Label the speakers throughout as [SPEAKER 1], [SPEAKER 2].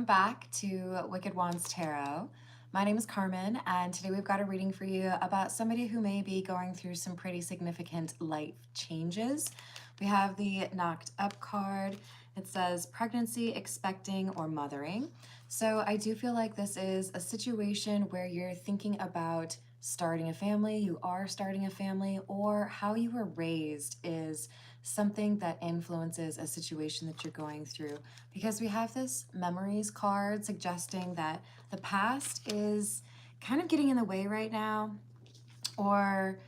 [SPEAKER 1] Welcome back to Wicked Wands Tarot. My name is Carmen, and today we've got a reading for you about somebody who may be going through some pretty significant life changes. We have the Knocked Up card. It says pregnancy, expecting, or mothering. So I do feel like this is a situation where you're thinking about starting a family, you are starting a family, or how you were raised is something that influences a situation that you're going through. Because we have this memories card suggesting that the past is kind of getting in the way right now, or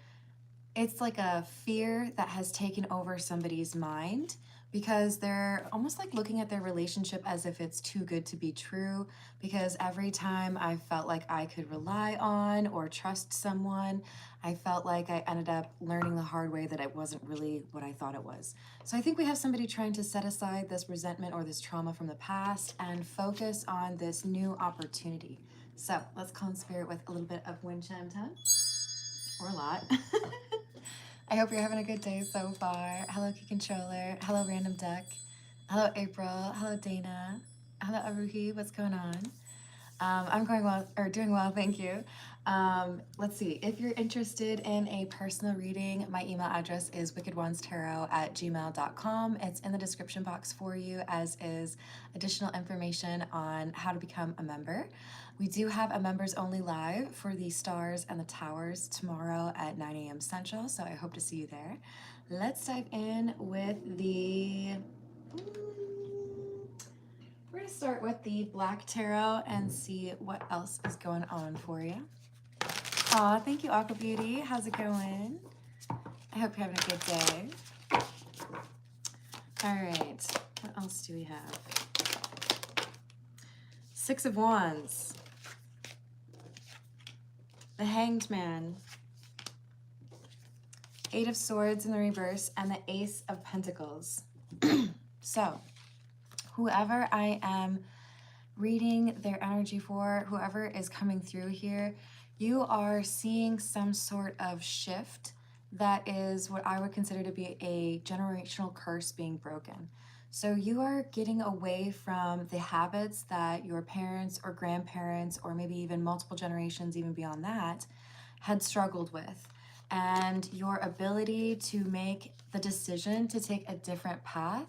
[SPEAKER 1] it's like a fear that has taken over somebody's mind because they're almost like looking at their relationship as if it's too good to be true, because every time I felt like I could rely on or trust someone, I felt like I ended up learning the hard way that it wasn't really what I thought it was. So I think we have somebody trying to set aside this resentment or this trauma from the past and focus on this new opportunity. So let's call in spirit with a little bit of wind chime time, or a lot. I hope you're having a good day so far. Hello, Key Controller. Hello, Random Duck. Hello, April. Hello, Dana. Hello, Aruhi. What's going on? I'm going well, or doing well, thank you. Let's see. If you're interested in a personal reading, my email address is wickedwandstarot@gmail.com. It's in the description box for you, as is additional information on how to become a member. We do have a members only live for the stars and the towers tomorrow at 9 a.m. Central, so I hope to see you there. Let's dive in with the... We're going to start with the Black Tarot and see what else is going on for you. Aw, thank you, Aqua Beauty. How's it going? I hope you're having a good day. All right, what else do we have? Six of Wands. The Hanged Man. Eight of Swords in the reverse, and the Ace of Pentacles. So, whoever I am reading their energy for, whoever is coming through here, you are seeing some sort of shift that is what I would consider to be a generational curse being broken. So you are getting away from the habits that your parents or grandparents, or maybe even multiple generations, even beyond that, had struggled with. And your ability to make the decision to take a different path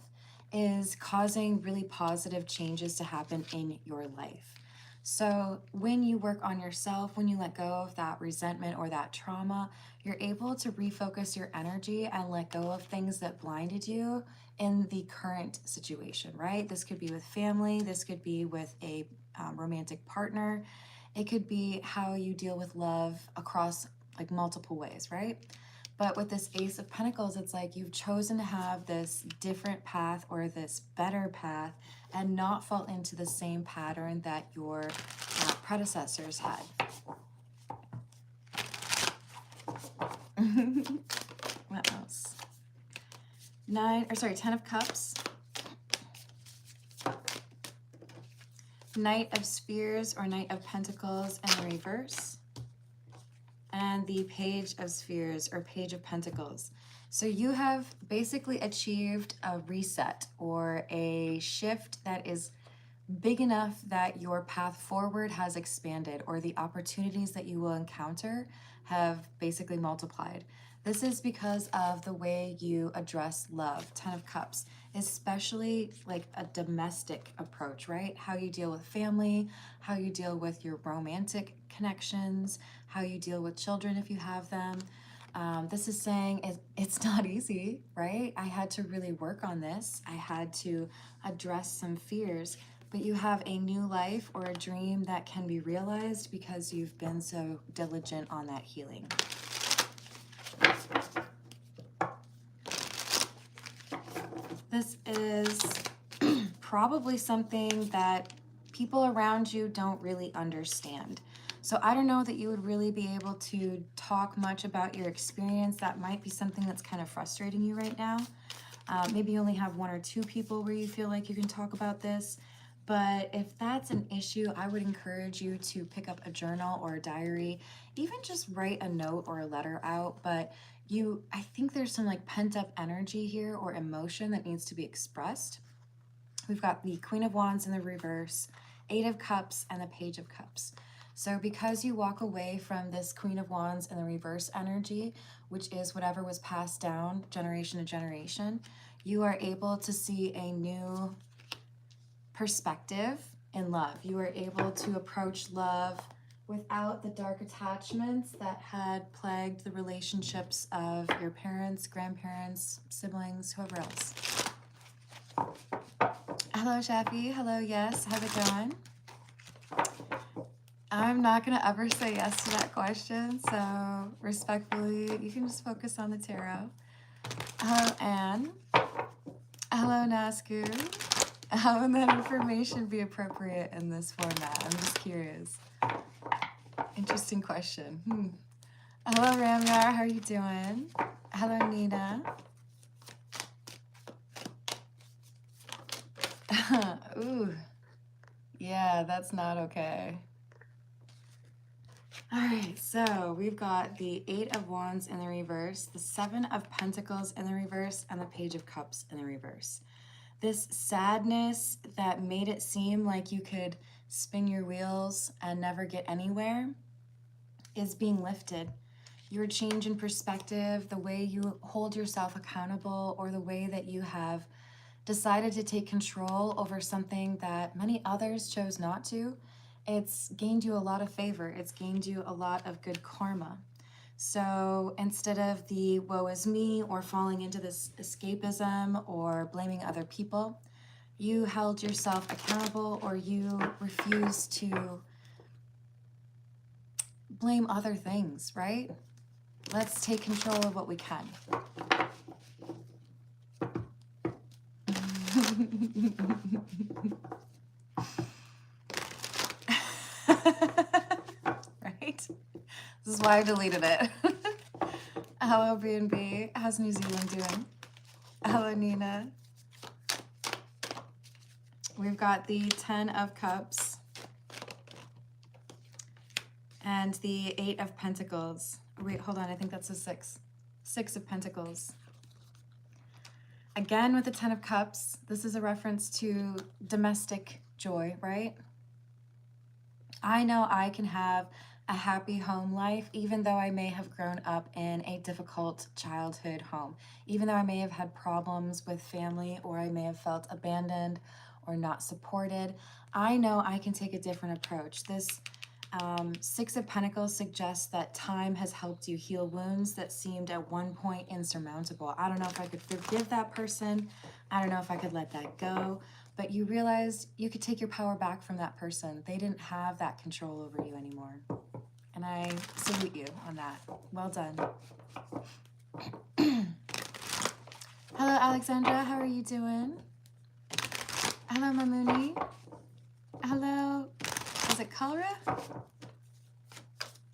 [SPEAKER 1] is causing really positive changes to happen in your life. So when you work on yourself, when you let go of that resentment or that trauma, you're able to refocus your energy and let go of things that blinded you in the current situation, right? This could be with family, this could be with a romantic partner, it could be how you deal with love across like multiple ways, right? But with this Ace of Pentacles, it's like you've chosen to have this different path or this better path and not fall into the same pattern that your predecessors had. What else? 10 of Cups. Knight of Spears or Knight of Pentacles in the reverse. And the Page of Spheres or Page of Pentacles. So you have basically achieved a reset or a shift that is big enough that your path forward has expanded, or the opportunities that you will encounter have basically multiplied. This is because of the way you address love, 10 of Cups, especially like a domestic approach, right? How you deal with family, how you deal with your romantic connections, how you deal with children if you have them. This is saying it's not easy, right? I had to really work on this. I had to address some fears, but you have a new life or a dream that can be realized because you've been so diligent on that healing. This is probably something that people around you don't really understand. So I don't know that you would really be able to talk much about your experience. That might be something that's kind of frustrating you right now. Maybe you only have one or two people where you feel like you can talk about this. But if that's an issue, I would encourage you to pick up a journal or a diary, even just write a note or a letter out. But I think there's some like pent up energy here or emotion that needs to be expressed. We've got the Queen of Wands in the reverse Eight of Cups, and the Page of Cups. So because you walk away from this Queen of Wands in the reverse energy, which is whatever was passed down generation to generation, you are able to see a new perspective in love. You are able to approach love without the dark attachments that had plagued the relationships of your parents, grandparents, siblings, whoever else. Hello, Shafi. Hello, yes. How's it going? I'm not going to ever say yes to that question, so respectfully, you can just focus on the tarot. Hello, Anne. Hello, Nasku. How would that information be appropriate in this format? I'm just curious. Interesting question. Hello, Ramyar. How are you doing? Hello, Nina. Ooh. Yeah, that's not okay. All right, so we've got the Eight of Wands in the reverse, the Seven of Pentacles in the reverse, and the Page of Cups in the reverse. This sadness that made it seem like you could spin your wheels and never get anywhere is being lifted. Your change in perspective, the way you hold yourself accountable, or the way that you have decided to take control over something that many others chose not to, it's gained you a lot of favor. It's gained you a lot of good karma. So instead of the woe is me or falling into this escapism or blaming other people, you held yourself accountable, or you refused to blame other things, right? Let's take control of what we can. Right? This is why I deleted it. Hello, B&B. How's New Zealand doing? Hello, Nina. We've got the 10 of Cups and the 8 of Pentacles. Wait, hold on. I think that's a 6. 6 of Pentacles. Again, with the 10 of Cups, this is a reference to domestic joy, right? I know I can have a happy home life, even though I may have grown up in a difficult childhood home, even though I may have had problems with family, or I may have felt abandoned or not supported. I know I can take a different approach. This 6 of Pentacles suggests that time has helped you heal wounds that seemed at one point insurmountable. I don't know if I could forgive that person. I don't know if I could let that go. But you realized you could take your power back from that person. They didn't have that control over you anymore. And I salute you on that. Well done. Hello, Alexandra. How are you doing? Hello, Mamuni. Hello. Is it Kalra?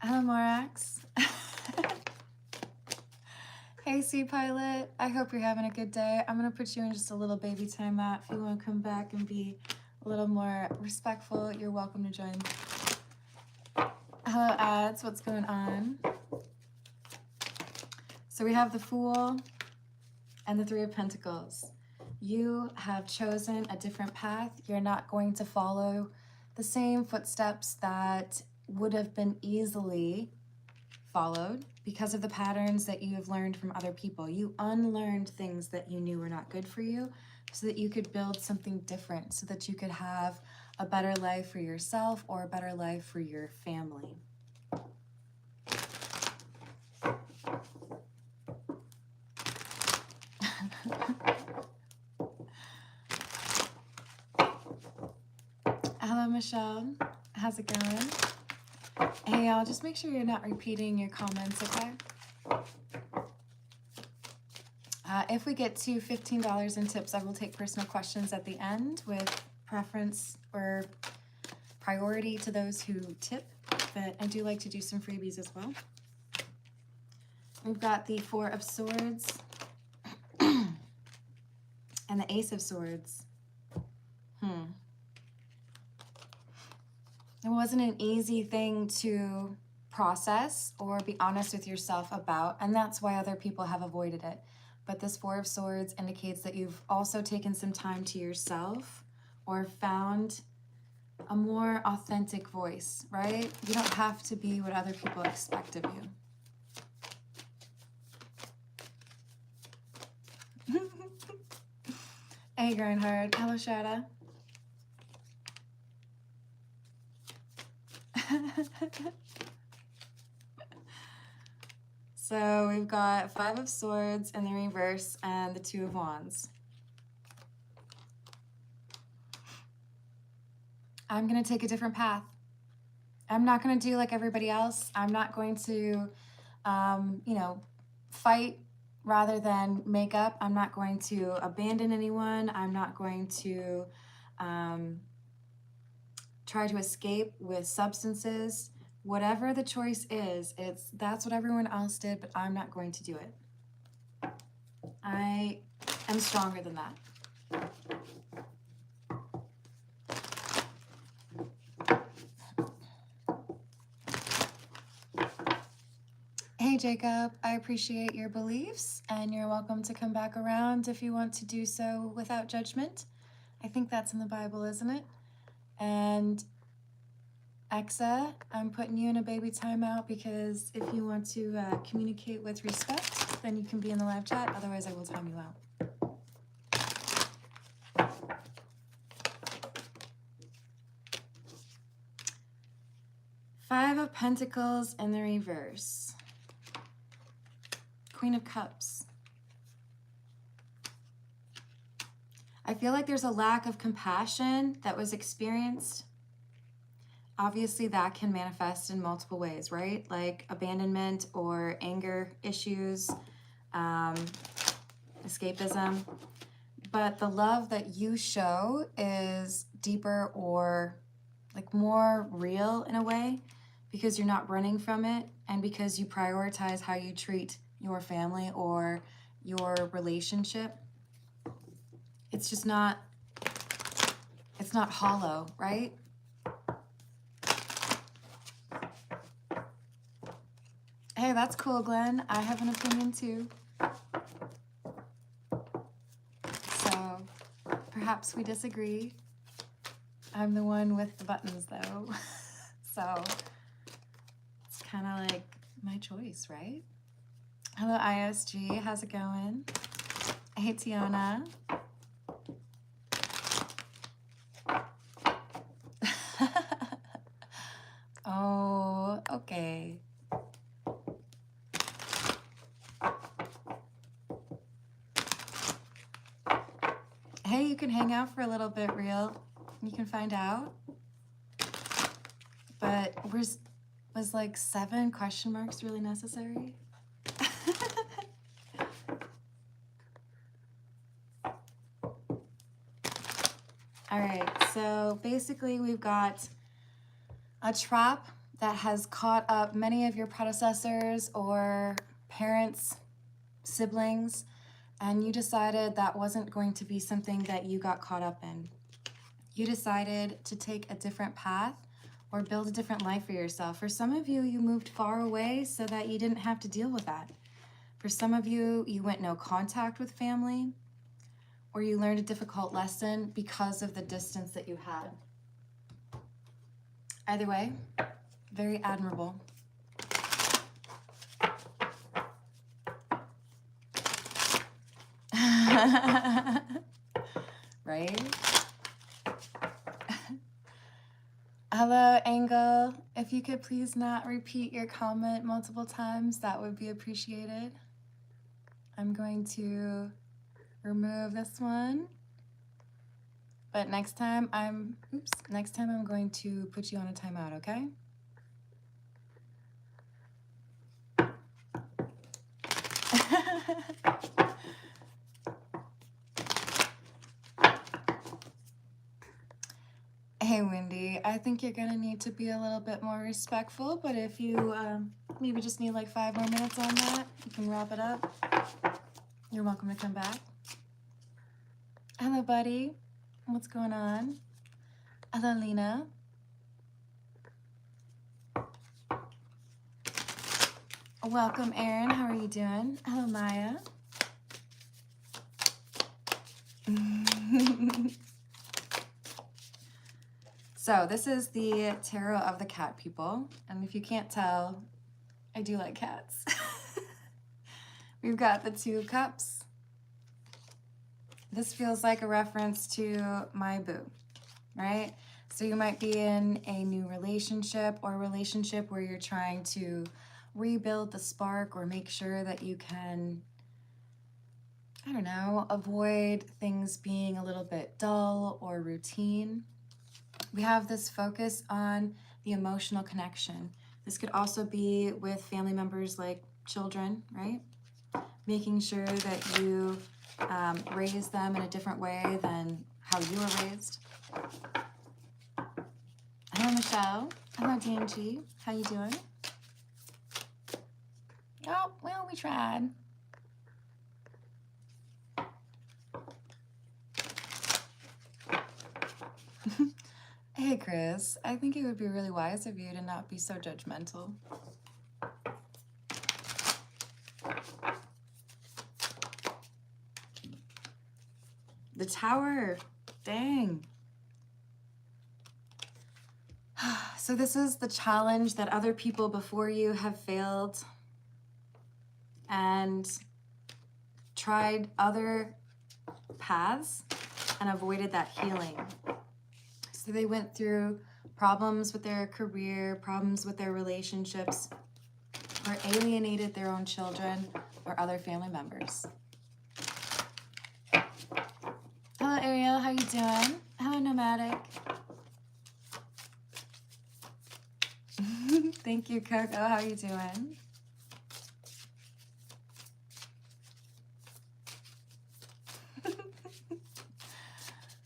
[SPEAKER 1] Hello, Morax. Hey, Sea Pilot. I hope you're having a good day. I'm going to put you in just a little baby timeout. If you want to come back and be a little more respectful, you're welcome to join. Hello, Ads. What's going on? So we have the Fool and the 3 of Pentacles. You have chosen a different path. You're not going to follow the same footsteps that would have been easily followed because of the patterns that you have learned from other people. You unlearned things that you knew were not good for you so that you could build something different, so that you could have a better life for yourself or a better life for your family. Hello, Michelle. How's it going? Hey, y'all, just make sure you're not repeating your comments, okay? If we get to $15 in tips, I will take personal questions at the end with preference or priority to those who tip, but I do like to do some freebies as well. We've got the 4 of Swords and the Ace of Swords. It wasn't an easy thing to process or be honest with yourself about, and that's why other people have avoided it. But this 4 of Swords indicates that you've also taken some time to yourself or found a more authentic voice, right? You don't have to be what other people expect of you. Hey, Grindhard. Hello, Shada. So we've got 5 of Swords in the reverse and the 2 of Wands. I'm going to take a different path. I'm not going to do like everybody else. I'm not going to, you know, fight rather than make up. I'm not going to abandon anyone. I'm not going to try to escape with substances. Whatever the choice is, that's what everyone else did, but I'm not going to do it. I am stronger than that. Hey Jacob, I appreciate your beliefs and you're welcome to come back around if you want to do so without judgment. I think that's in the Bible, isn't it? And Exa, I'm putting you in a baby timeout because if you want to communicate with respect, then you can be in the live chat. Otherwise, I will time you out. Five of Pentacles in the reverse. Queen of Cups. I feel like there's a lack of compassion that was experienced. Obviously, that can manifest in multiple ways, right? Like abandonment or anger issues, escapism. But the love that you show is deeper or like more real in a way because you're not running from it and because you prioritize how you treat your family or your relationship. It's just not, it's not hollow, right? Hey, that's cool, Glenn. I have an opinion too. So perhaps we disagree. I'm the one with the buttons though. So it's kind of like my choice, right? Hello, ISG. How's it going? Hey, Tiana. Oh, okay. Hey, you can hang out for a little bit, Real. You can find out. But was like 7 question marks really necessary? All right, so basically we've got a trap that has caught up many of your predecessors or parents, siblings, and you decided that wasn't going to be something that you got caught up in. You decided to take a different path or build a different life for yourself. For some of you, you moved far away so that you didn't have to deal with that. For some of you, you went no contact with family, or you learned a difficult lesson because of the distance that you had. Either way, very admirable. Right? Hello, Angle. If you could please not repeat your comment multiple times, that would be appreciated. I'm going to remove this one. But next time I'm going to put you on a timeout, okay? Hey, Wendy, I think you're gonna need to be a little bit more respectful, but if you maybe just need like 5 more minutes on that, you can wrap it up. You're welcome to come back. Hello, buddy. What's going on? Hello, Lena. Welcome, Erin. How are you doing? Hello, Maya. So this is the tarot of the cat people. And if you can't tell, I do like cats. We've got the Two of Cups. This feels like a reference to my boo, right? So you might be in a new relationship or a relationship where you're trying to rebuild the spark or make sure that you can, I don't know, avoid things being a little bit dull or routine. We have this focus on the emotional connection. This could also be with family members like children, right? Making sure that you raise them in a different way than how you were raised. Hello, Michelle. Hello, DMG. How you doing? Oh, well, we tried. Hey, Chris. I think it would be really wise of you to not be so judgmental. The Tower. Dang. So this is the challenge that other people before you have failed and tried other paths and avoided that healing. So they went through problems with their career, problems with their relationships, or alienated their own children or other family members. Hello, Ariel. How you doing? Hello, Nomadic. Thank you, Coco. How are you doing?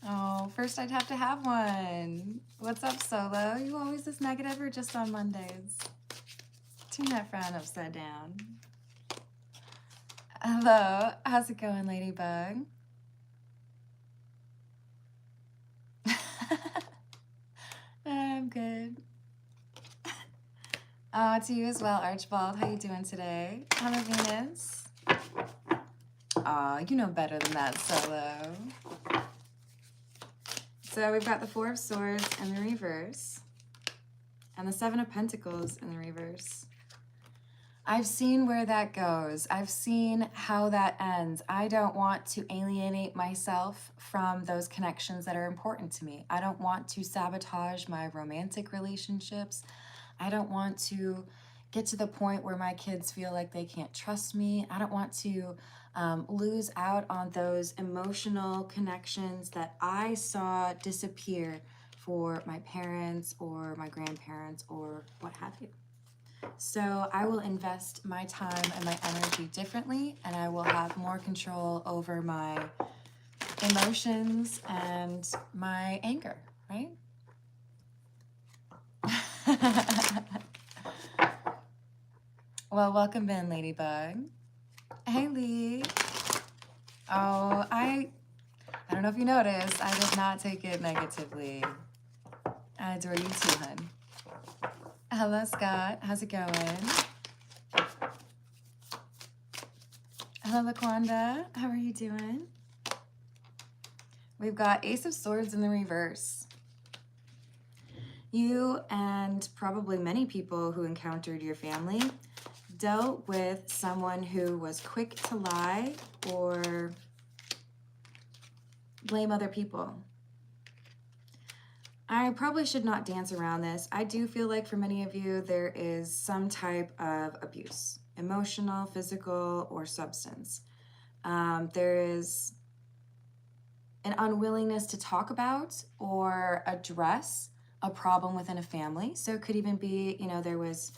[SPEAKER 1] Oh, first I'd have to have one. What's up, Solo? You always this negative or just on Mondays? Turn that frown upside down. Hello. How's it going, Ladybug? I'm good. Oh, to you as well, Archibald. How you doing today? Hello, Venus. Aw, you know better than that, Solo. So we've got the Four of Swords in the reverse and the Seven of Pentacles in the reverse. I've seen where that goes. I've seen how that ends. I don't want to alienate myself from those connections that are important to me. I don't want to sabotage my romantic relationships. I don't want to get to the point where my kids feel like they can't trust me. I don't want to lose out on those emotional connections that I saw disappear for my parents or my grandparents or what have you. So I will invest my time and my energy differently, and I will have more control over my emotions and my anger, right? Well, welcome in, Ladybug. Hey, Lee. Oh, I don't know if you noticed, I did not take it negatively. I adore you too, hun. Hello, Scott. How's it going? Hello, Laquanda. How are you doing? We've got Ace of Swords in the reverse. You and probably many people who encountered your family dealt with someone who was quick to lie or blame other people. I probably should not dance around this. I do feel like for many of you, there is some type of abuse, emotional, physical, or substance. There is an unwillingness to talk about or address a problem within a family. So it could even be, you know, there was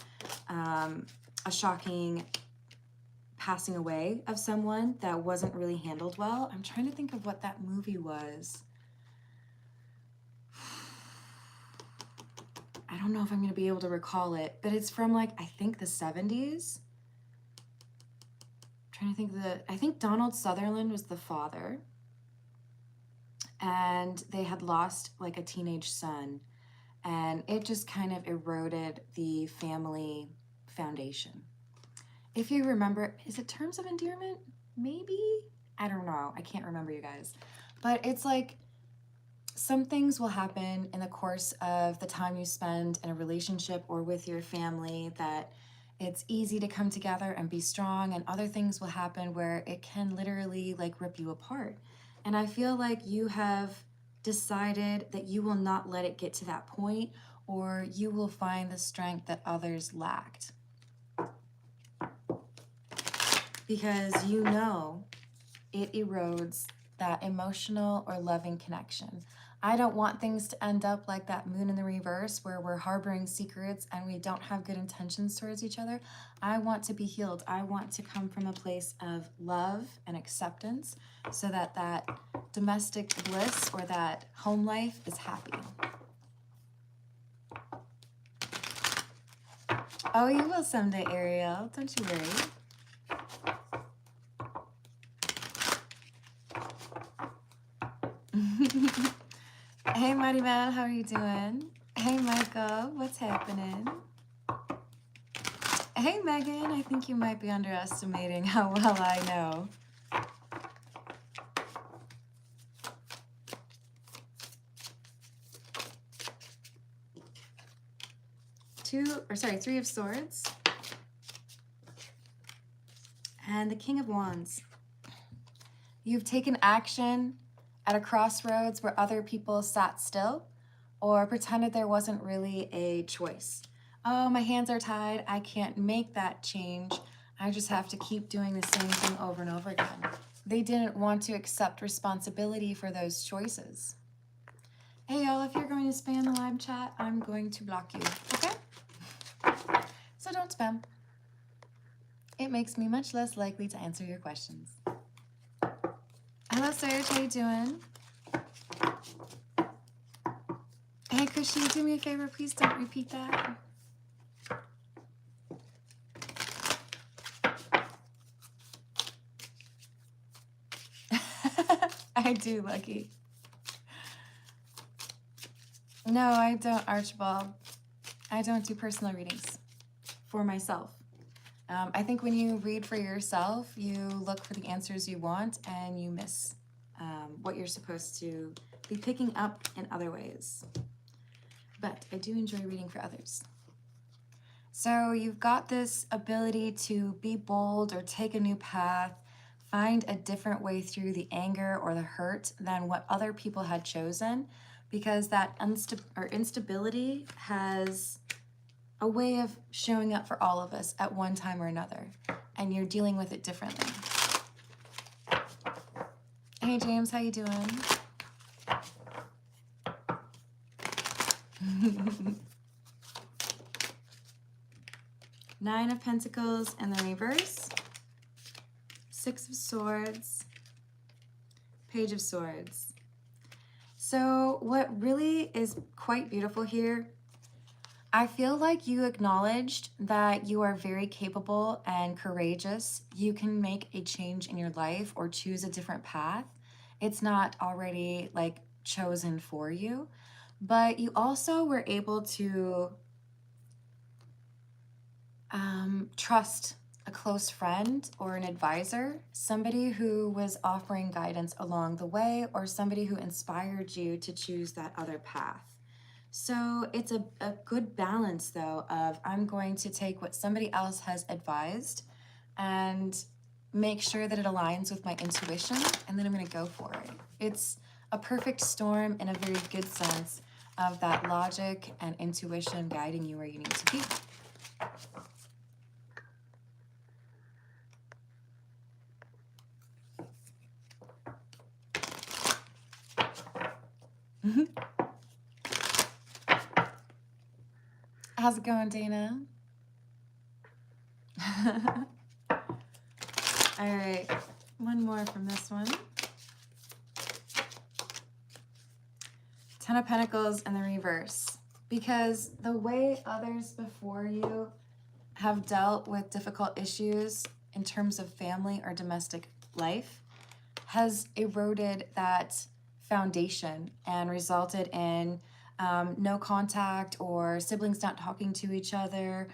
[SPEAKER 1] a shocking passing away of someone that wasn't really handled well. I'm trying to think of what that movie was. I don't know if I'm going to be able to recall it, but it's from like, I think the 70s. I'm trying to think I think Donald Sutherland was the father. And they had lost like a teenage son. And it just kind of eroded the family foundation. If you remember, is it Terms of Endearment? Maybe? I don't know. I can't remember, you guys. But it's like some things will happen in the course of the time you spend in a relationship or with your family that it's easy to come together and be strong, and other things will happen where it can literally like rip you apart. And I feel like you have decided that you will not let it get to that point, or you will find the strength that others lacked. Because you know it erodes that emotional or loving connection. I don't want things to end up like that moon in the reverse where we're harboring secrets and we don't have good intentions towards each other. I want to be healed. I want to come from a place of love and acceptance so that that domestic bliss or that home life is happy. Oh, you will someday, Ariel. Don't you worry. Hey, Mighty Man, how are you doing? Hey, Michael, what's happening? Hey, Megan, I think you might be underestimating how well I know. Three of Swords. And the King of Wands. You've taken action at a crossroads where other people sat still or pretended there wasn't really a choice. Oh, my hands are tied. I can't make that change. I just have to keep doing the same thing over and over again. They didn't want to accept responsibility for those choices. Hey, y'all, if you're going to spam the live chat, I'm going to block you, okay? So don't spam. It makes me much less likely to answer your questions. Hello, Serge. How you doing? Hey, Kushi, do me a favor. Please don't repeat that. I do, Lucky. No, I don't, Archibald. I don't do personal readings for myself. I think when you read for yourself, you look for the answers you want and you miss what you're supposed to be picking up in other ways. But I do enjoy reading for others. So you've got this ability to be bold or take a new path, find a different way through the anger or the hurt than what other people had chosen, because that instability has a way of showing up for all of us at one time or another, and you're dealing with it differently. Hey, James, how you doing? Nine of Pentacles in the reverse, Six of Swords, Page of Swords. So what really is quite beautiful here, I feel like you acknowledged that you are very capable and courageous. You can make a change in your life or choose a different path. It's not already like chosen for you, but you also were able to trust a close friend or an advisor, somebody who was offering guidance along the way, or somebody who inspired you to choose that other path. So it's a good balance, though, of I'm going to take what somebody else has advised and make sure that it aligns with my intuition, and then I'm going to go for it. It's a perfect storm in a very good sense of that logic and intuition guiding you where you need to be. How's it going, Dana? All right, one more from this one. Ten of Pentacles in the reverse. Because the way others before you have dealt with difficult issues in terms of family or domestic life has eroded that foundation and resulted in no contact or siblings not talking to each other,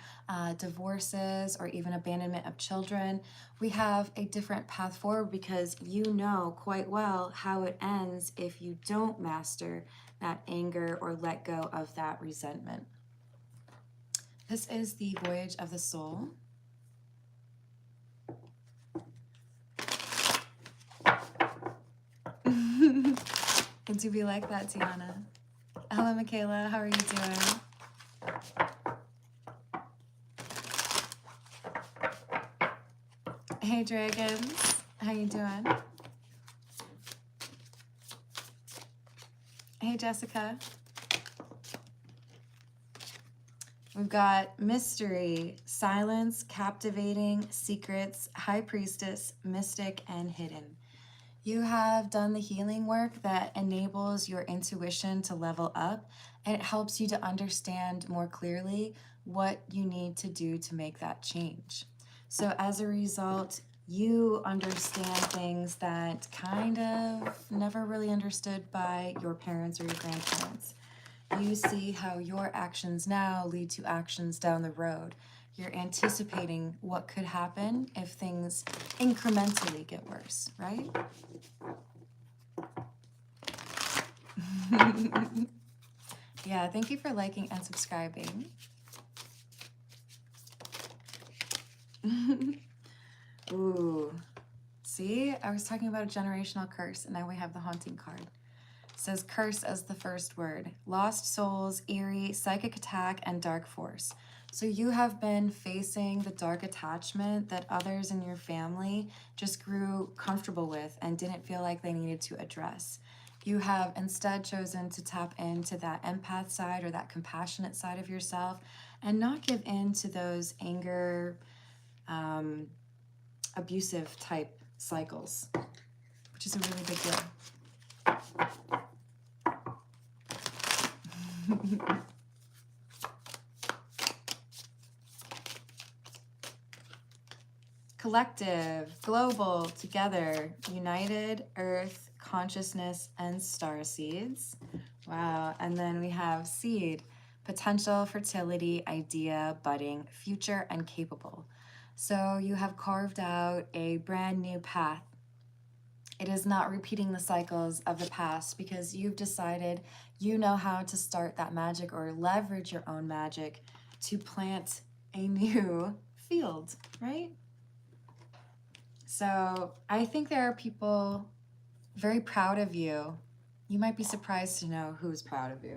[SPEAKER 1] divorces, or even abandonment of children. We have a different path forward because you know quite well how it ends if you don't master that anger or let go of that resentment. This is the voyage of the soul. Good to be like that, Tiana. Hello, Michaela. How are you doing? Hey, dragons. How you doing? Hey, Jessica. We've got mystery, silence, captivating, secrets, high priestess, mystic, and hidden. You have done the healing work that enables your intuition to level up, and it helps you to understand more clearly what you need to do to make that change. So as a result, you understand things that kind of never really understood by your parents or your grandparents. You see how your actions now lead to actions down the road. You're anticipating what could happen if things incrementally get worse, right? Yeah, thank you for liking and subscribing. Ooh, see, I was talking about a generational curse, and now we have the haunting card. It says curse as the first word. Lost souls, eerie, psychic attack, and dark force. So you have been facing the dark attachment that others in your family just grew comfortable with and didn't feel like they needed to address. You have instead chosen to tap into that empath side or that compassionate side of yourself and not give in to those anger, abusive type cycles, which is a really big deal. Collective, global, together, united, earth, consciousness, and star seeds. Wow. And then we have seed, potential, fertility, idea, budding, future, and capable. So you have carved out a brand new path. It is not repeating the cycles of the past because you've decided you know how to start that magic or leverage your own magic to plant a new field, right? So I think there are people very proud of you. You might be surprised to know who's proud of you.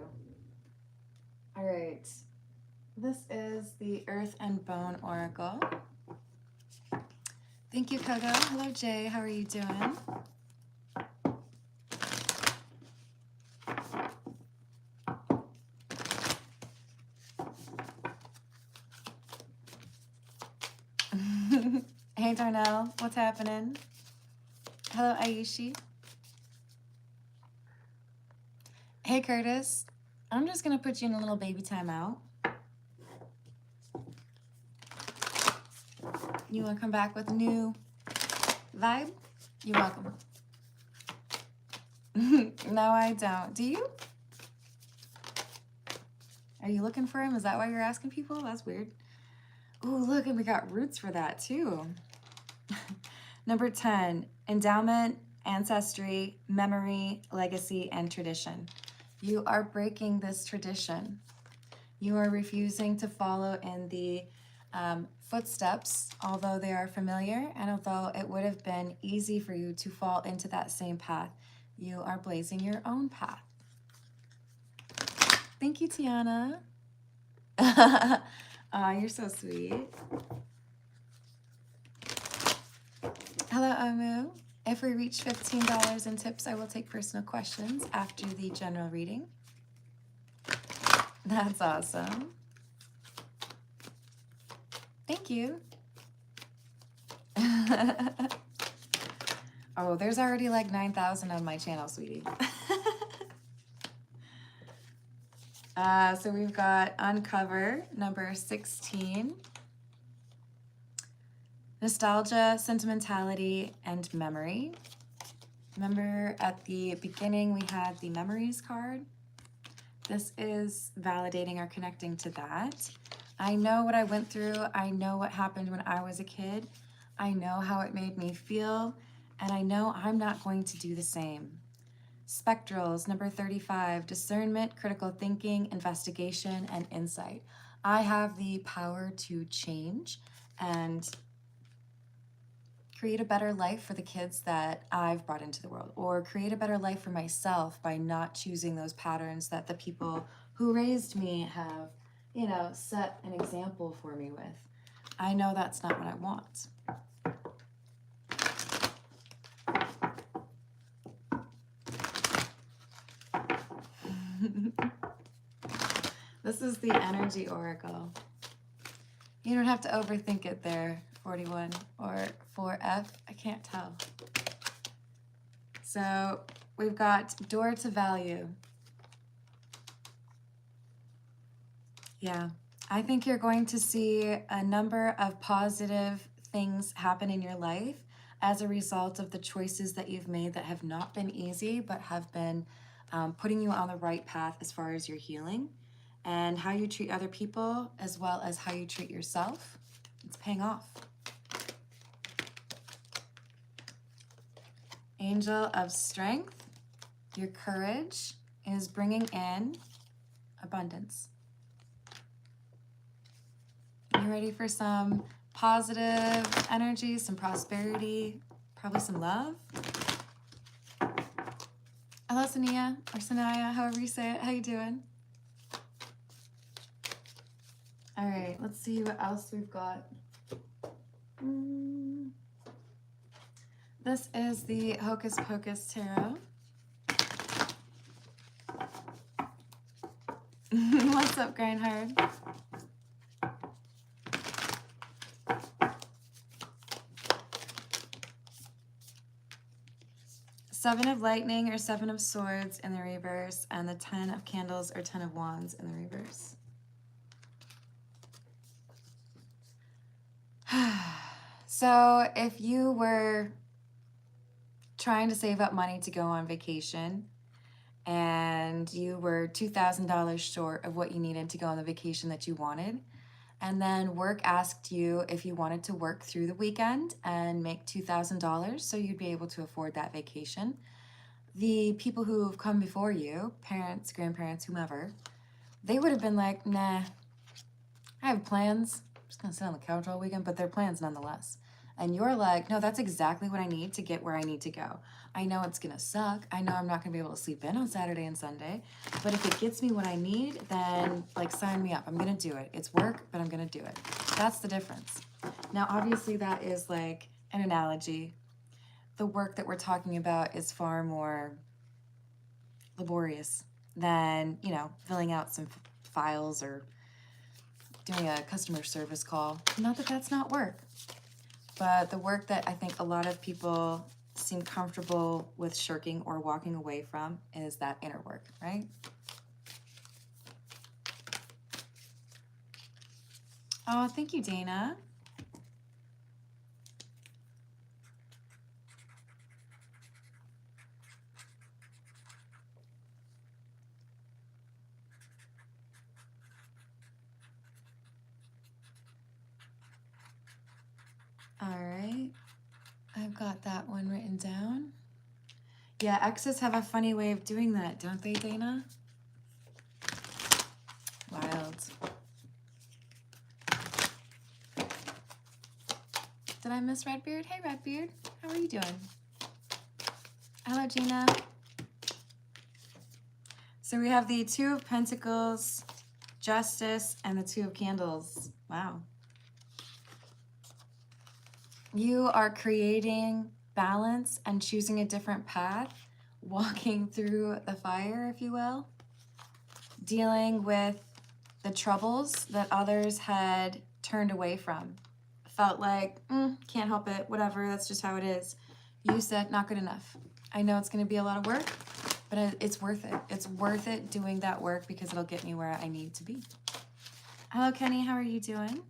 [SPEAKER 1] All right. This is the Earth and Bone Oracle. Thank you, Kogo. Hello, Jay. How are you doing? Hey, Darnell. What's happening? Hello, Aishi. Hey, Curtis. I'm just going to put you in a little baby timeout. You want to come back with a new vibe? You're welcome. No, I don't. Do you? Are you looking for him? Is that why you're asking people? That's weird. Ooh, look, and we got roots for that too. Number 10, endowment, ancestry, memory, legacy, and tradition. You are breaking this tradition. You are refusing to follow in the footsteps, although they are familiar, and although it would have been easy for you to fall into that same path, you are blazing your own path. Thank you, Tiana. Aw, you're so sweet. Hello, Amu. If we reach $15 in tips, I will take personal questions after the general reading. That's awesome. Thank you. Oh, there's already like 9,000 on my channel, sweetie. So we've got Uncover, number 16. Nostalgia, sentimentality, and memory. Remember at the beginning we had the memories card? This is validating or connecting to that. I know what I went through. I know what happened when I was a kid. I know how it made me feel, and I know I'm not going to do the same. Spectrals, number 35, discernment, critical thinking, investigation, and insight. I have the power to change and create a better life for the kids that I've brought into the world, or create a better life for myself by not choosing those patterns that the people who raised me have, you know, set an example for me with. I know that's not what I want. This is the energy oracle. You don't have to overthink it there, 41 or 4F. I can't tell. So we've got door to value. Yeah, I think you're going to see a number of positive things happen in your life as a result of the choices that you've made that have not been easy, but have been putting you on the right path as far as your healing and how you treat other people, as well as how you treat yourself. It's paying off. Angel of Strength, your courage is bringing in abundance. You ready for some positive energy, some prosperity, probably some love? Hello, Sania, or Sanaya, however you say it. How you doing? All right, let's see what else we've got. This is the Hocus Pocus Tarot. What's up, Grindhard? Seven of Lightning or Seven of Swords in the reverse, and the 10 of Candles or 10 of Wands in the reverse. So if you were trying to save up money to go on vacation and you were $2,000 short of what you needed to go on the vacation that you wanted, and then work asked you if you wanted to work through the weekend and make $2,000 so you'd be able to afford that vacation, the people who've come before you, parents, grandparents, whomever, they would have been like, nah, I have plans. I'm just gonna sit on the couch all weekend, but they're plans nonetheless. And you're like, no, that's exactly what I need to get where I need to go. I know it's gonna suck. I know I'm not gonna be able to sleep in on Saturday and Sunday, but if it gets me what I need, then like sign me up. I'm gonna do it. It's work, but I'm gonna do it. That's the difference. Now, obviously that is like an analogy. The work that we're talking about is far more laborious than, you know, filling out some files or doing a customer service call. Not that that's not work, but the work that I think a lot of people seem comfortable with shirking or walking away from is that inner work, right? Oh, thank you, Dana. All right, I've got that one written down. Yeah, exes have a funny way of doing that, don't they, Dana? Wild. Did I miss Redbeard? Hey, Redbeard. How are you doing? Hello, Gina. So we have the Two of Pentacles, Justice, and the Two of Candles. Wow. You are creating balance and choosing a different path, walking through the fire, if you will, dealing with the troubles that others had turned away from. Felt like, can't help it, whatever, that's just how it is. You said, not good enough. I know it's gonna be a lot of work, but it's worth it. It's worth it doing that work because it'll get me where I need to be. Hello, Kenny, how are you doing?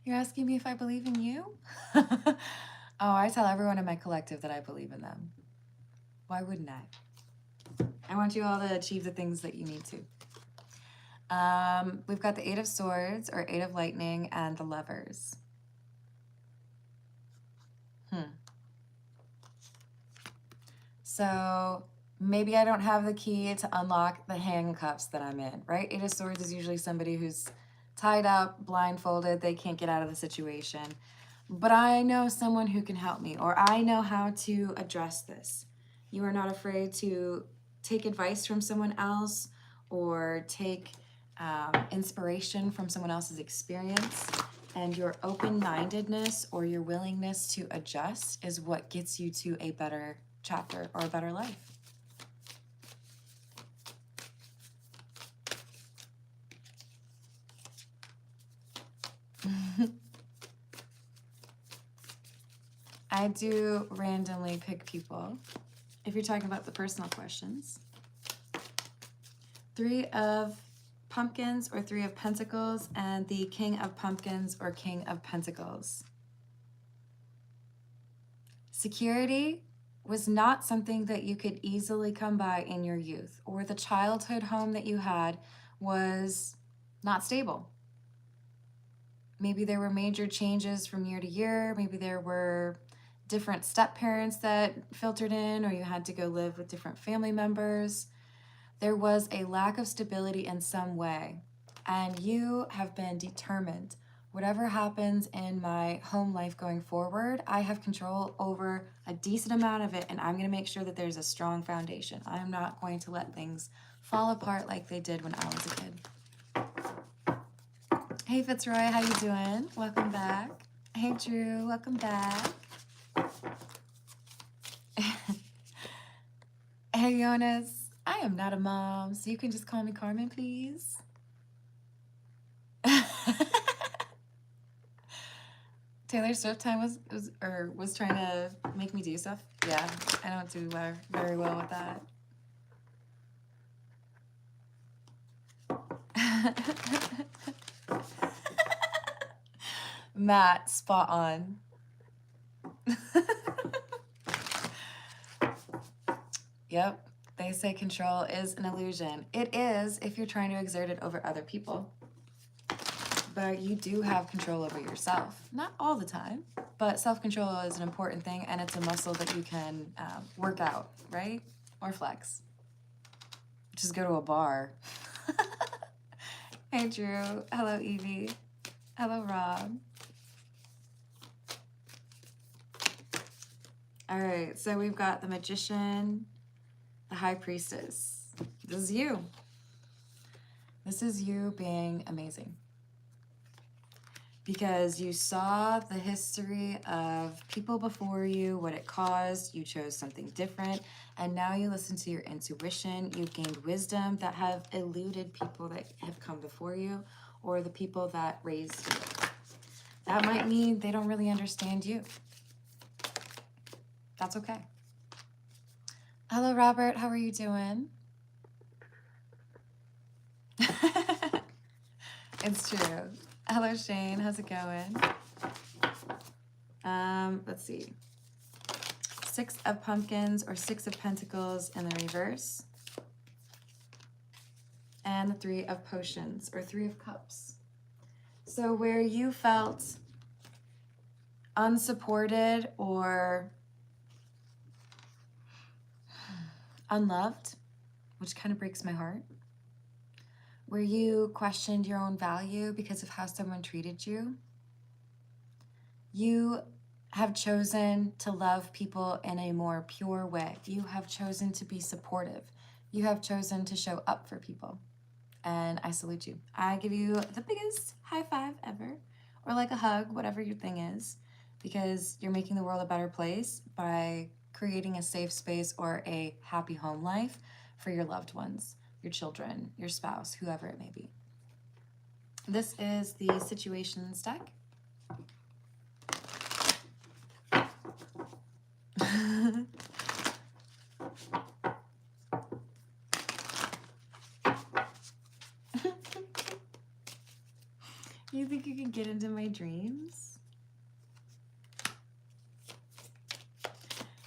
[SPEAKER 1] You're asking me if I believe in you? Oh, I tell everyone in my collective that I believe in them. Why wouldn't I? I want you all to achieve the things that you need to. We've got the Eight of Swords or Eight of Lightning and the Lovers. So maybe I don't have the key to unlock the handcuffs that I'm in, right? Eight of Swords is usually somebody who's tied up, blindfolded, they can't get out of the situation. But I know someone who can help me, or I know how to address this. You are not afraid to take advice from someone else or take inspiration from someone else's experience. And your open-mindedness or your willingness to adjust is what gets you to a better chapter or a better life. I do randomly pick people if you're talking about the personal questions. Three of Pumpkins or Three of Pentacles and the King of Pumpkins or King of Pentacles. Security was not something that you could easily come by in your youth, or the childhood home that you had was not stable. Maybe there were major changes from year to year. Maybe there were different step parents that filtered in, or you had to go live with different family members. There was a lack of stability in some way, and you have been determined. Whatever happens in my home life going forward, I have control over a decent amount of it, and I'm going to make sure that there's a strong foundation. I'm not going to let things fall apart like they did when I was a kid. Hey Fitzroy, how you doing? Welcome back. Hey Drew, welcome back. Hey Jonas. I am not a mom, so you can just call me Carmen, please. Taylor Swift time was trying to make me do stuff. Yeah, I don't do very well with that. Matt, spot on. Yep. They say control is an illusion. It is if you're trying to exert it over other people. But you do have control over yourself. Not all the time, but self-control is an important thing, and it's a muscle that you can work out, right? Or flex. Just go to a bar. Hey, Drew. Hello, Evie. Hello, Rob. All right, so we've got the Magician, the High Priestess. This is you. This is you being amazing. Because you saw the history of people before you, what it caused, you chose something different, and now you listen to your intuition, you've gained wisdom that have eluded people that have come before you, or the people that raised you. That might mean they don't really understand you. That's okay. Hello, Robert. How are you doing? It's true. Hello, Shane. How's it going? Let's see. Six of Pumpkins or Six of Pentacles in the reverse. And the Three of Potions or Three of Cups. So where you felt unsupported or unloved, which kind of breaks my heart, where you questioned your own value because of how someone treated you, you have chosen to love people in a more pure way. You have chosen to be supportive. You have chosen to show up for people. And I salute you. I give you the biggest high five ever, or like a hug, whatever your thing is, because you're making the world a better place by creating a safe space or a happy home life for your loved ones, your children, your spouse, whoever it may be. This is the situations deck. You think you can get into my dreams?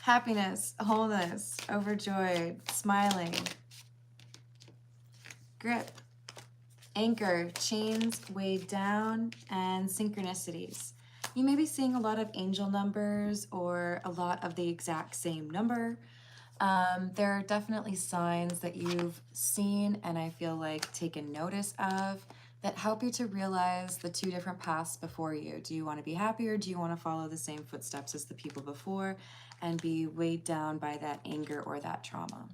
[SPEAKER 1] Happiness, wholeness, overjoyed, smiling. Grip, anchor, chains weighed down, and synchronicities. You may be seeing a lot of angel numbers or a lot of the exact same number. There are definitely signs that you've seen and I feel like taken notice of that help you to realize the two different paths before you. Do you want to be happy, or do you want to follow the same footsteps as the people before and be weighed down by that anger or that trauma?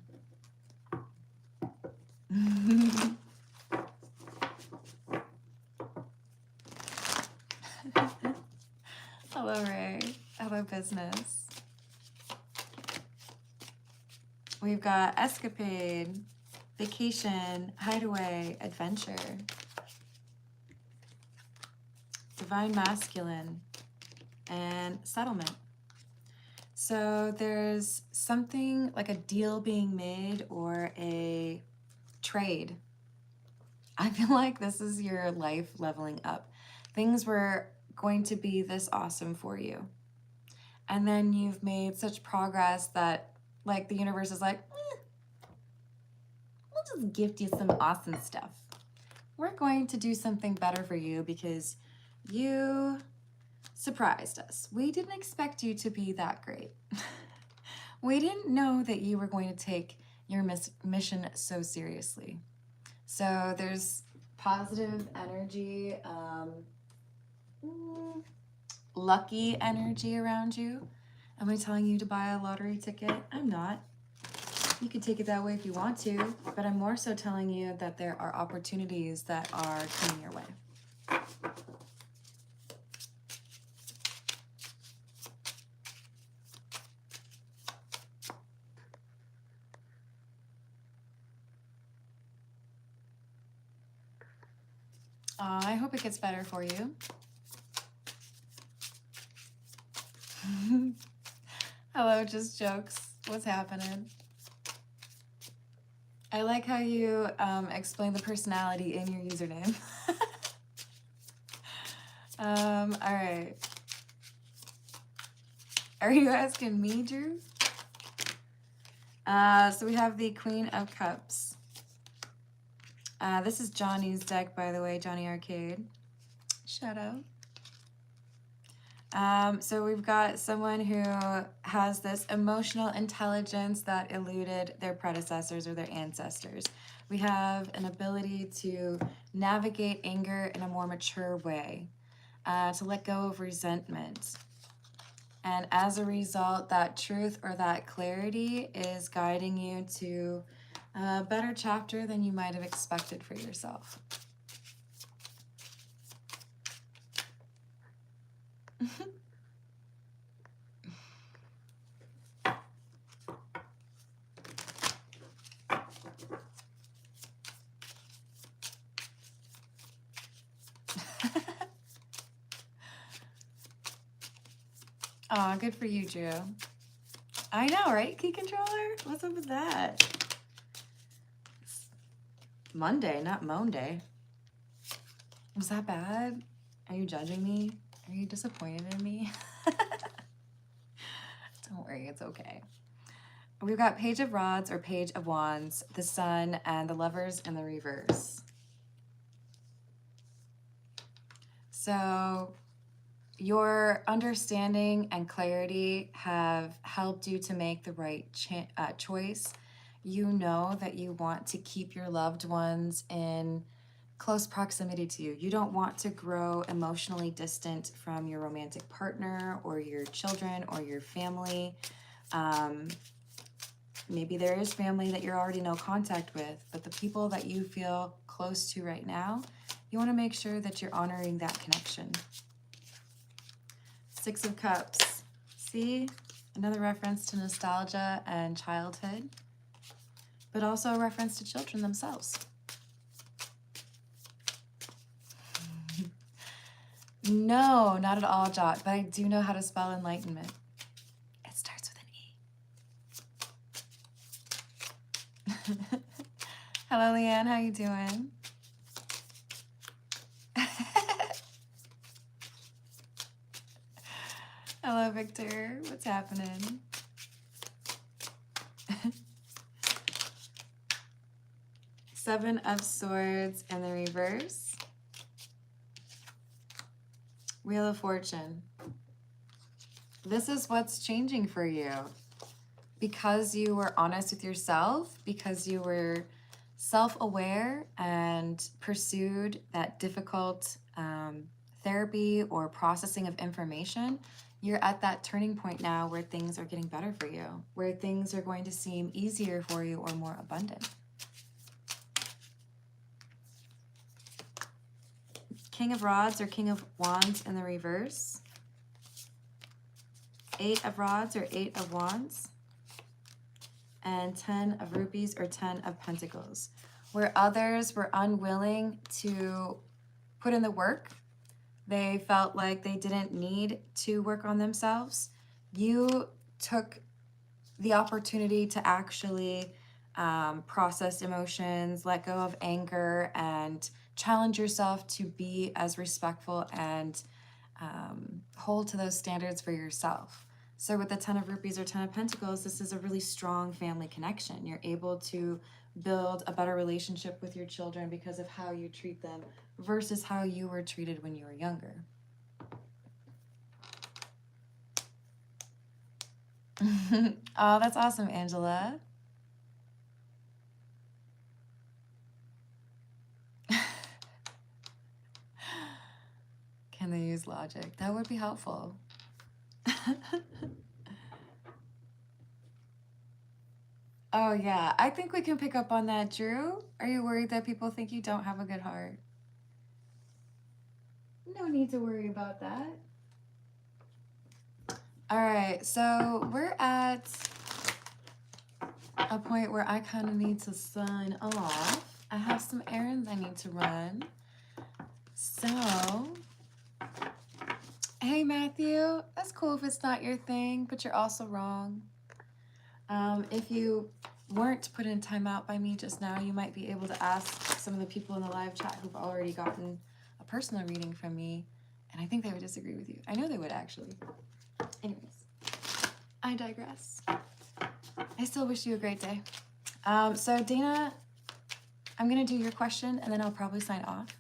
[SPEAKER 1] Hello, Ray. Hello, business. We've got escapade, vacation, hideaway, adventure, divine masculine, and settlement. So there's something like a deal being made or a trade. I feel like this is your life leveling up. Things were going to be this awesome for you. And then you've made such progress that like the universe is like, we'll just gift you some awesome stuff. We're going to do something better for you because you surprised us. We didn't expect you to be that great. We didn't know that you were going to take your mission so seriously. So there's positive energy, lucky energy around you. Am I telling you to buy a lottery ticket? I'm not. You can take it that way if you want to, but I'm more so telling you that there are opportunities that are coming your way. I hope it gets better for you. Hello, just jokes. What's happening? I like how you explain the personality in your username. All right. Are you asking me, Drew? So we have the Queen of Cups. This is Johnny's deck, by the way, Johnny Arcade. Shout out. So we've got someone who has this emotional intelligence that eluded their predecessors or their ancestors. We have an ability to navigate anger in a more mature way, to let go of resentment. And as a result, that truth or that clarity is guiding you to a better chapter than you might have expected for yourself. Aw, good for you, Drew. I know, right, Key Controller? What's up with that? It's Monday, not Monday. Was that bad? Are you judging me? Are you disappointed in me? Don't worry, it's okay. We've got Page of Rods or Page of Wands, the Sun, and the Lovers in the reverse. So your understanding and clarity have helped you to make the right choice. You know that you want to keep your loved ones in close proximity to you. You don't want to grow emotionally distant from your romantic partner or your children or your family. Maybe there is family that you're already no contact with, but the people that you feel close to right now, you want to make sure that you're honoring that connection. Six of Cups. See? Another reference to nostalgia and childhood, but also a reference to children themselves. No, not at all, Jot, but I do know how to spell enlightenment. It starts with an E. Hello, Leanne. How you doing? Hello, Victor. What's happening? Seven of Swords in the reverse. Wheel of Fortune. This is what's changing for you. Because you were honest with yourself, because you were self-aware and pursued that difficult therapy or processing of information, you're at that turning point now where things are getting better for you, where things are going to seem easier for you or more abundant. King of Rods or King of Wands in the reverse. 8 of Rods or 8 of Wands. And 10 of Rupees or 10 of Pentacles. Where others were unwilling to put in the work, they felt like they didn't need to work on themselves, you took the opportunity to actually process emotions, let go of anger, and challenge yourself to be as respectful and hold to those standards for yourself. So with the 10 of Rupees or 10 of Pentacles, this is a really strong family connection. You're able to build a better relationship with your children because of how you treat them versus how you were treated when you were younger. Oh, that's awesome, Angela. Can they use logic? That would be helpful. Oh, yeah. I think we can pick up on that, Drew. Are you worried that people think you don't have a good heart? No need to worry about that. All right, so we're at a point where I kind of need to sign off. I have some errands I need to run. So, hey, Matthew. That's cool if it's not your thing, but you're also wrong. If you weren't put in timeout by me just now, you might be able to ask some of the people in the live chat who've already gotten a personal reading from me, and I think they would disagree with you. I know they would, actually. Anyways, I digress. I still wish you a great day. So Dana, I'm gonna do your question, and then I'll probably sign off,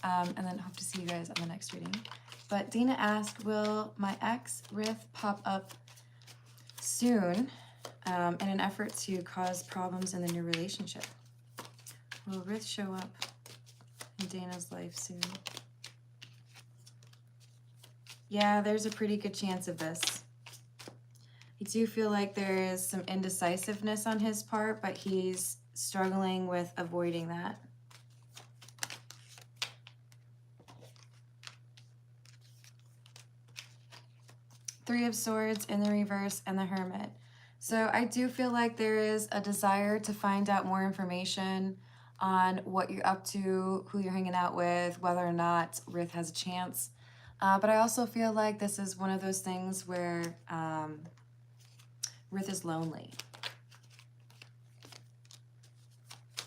[SPEAKER 1] and then hope to see you guys on the next reading. But Dana asked, will my ex Rith pop up soon in an effort to cause problems in the new relationship? Will Rith show up in Dana's life soon? Yeah, there's a pretty good chance of this. I do feel like there is some indecisiveness on his part, but he's struggling with avoiding that. Three of Swords in the reverse and the Hermit. So I do feel like there is a desire to find out more information on what you're up to, who you're hanging out with, whether or not Rith has a chance. But I also feel like this is one of those things where Rith is lonely.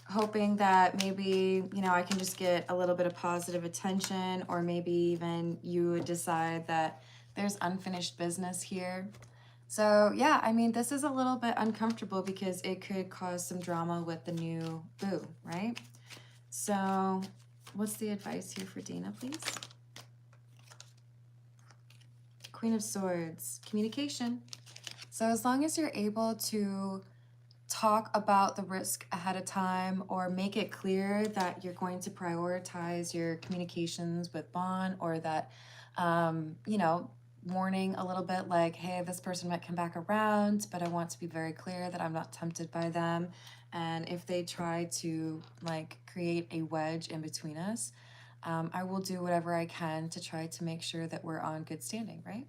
[SPEAKER 1] Hoping that maybe, you know, I can just get a little bit of positive attention, or maybe even you would decide that there's unfinished business here. So yeah, I mean, this is a little bit uncomfortable because it could cause some drama with the new boo, right? So what's the advice here for Dana, please? Queen of Swords, communication. So as long as you're able to talk about the risk ahead of time, or make it clear that you're going to prioritize your communications with Bond, or that, you know, warning a little bit like, hey, this person might come back around, but I want to be very clear that I'm not tempted by them. And if they try to like create a wedge in between us, I will do whatever I can to try to make sure that we're on good standing, right?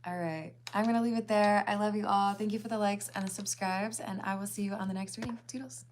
[SPEAKER 1] All right, I'm gonna leave it there. I love you all. Thank you for the likes and the subscribes, and I will see you on the next reading. Toodles.